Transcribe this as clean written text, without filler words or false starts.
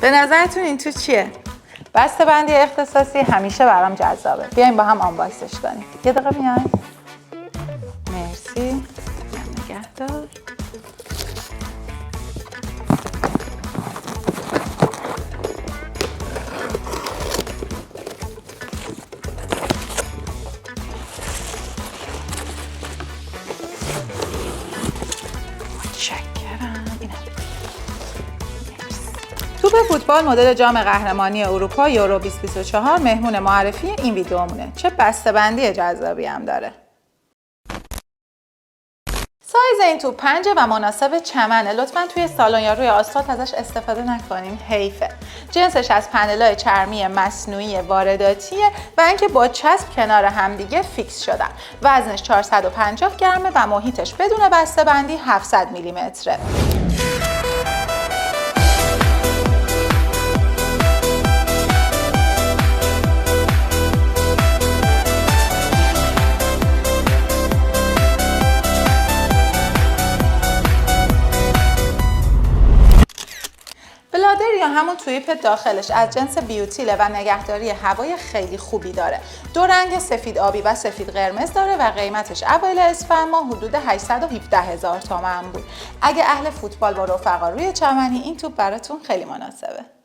به نظرتون این تو چیه؟ بسته بندی اختصاصی همیشه برام جذابه. بیایم با هم آنباکسش کنیم. یه دقیقه بیاین. مرسی. نگهدار. توپ فوتبال مدل جام قهرمانی اروپا یورو 2024 مهمون معرفی این ویدیومونه. چه بسته‌بندی جذابی هم داره. سایز این توپ 5 و مناسب چمنه. لطفاً توی سالن یا روی آسفالت ازش استفاده نکنین، حیفه. جنسش از پنل‌های چرمی مصنوعی وارداتیه و اینکه با چسب کنار همدیگه فیکس شدن. وزنش 450 گرمه و محیطش بدون بسته‌بندی 700 میلیمتره. بلادر یا همون تویپ داخلش از جنس بیوتیله و نگهداری هوای خیلی خوبی داره. دو رنگ سفید آبی و سفید قرمز داره و قیمتش اوایل اسفند ماه حدود 817,000 تومان بود. اگه اهل فوتبال با رفقا روی چمنی این توپ براتون خیلی مناسبه.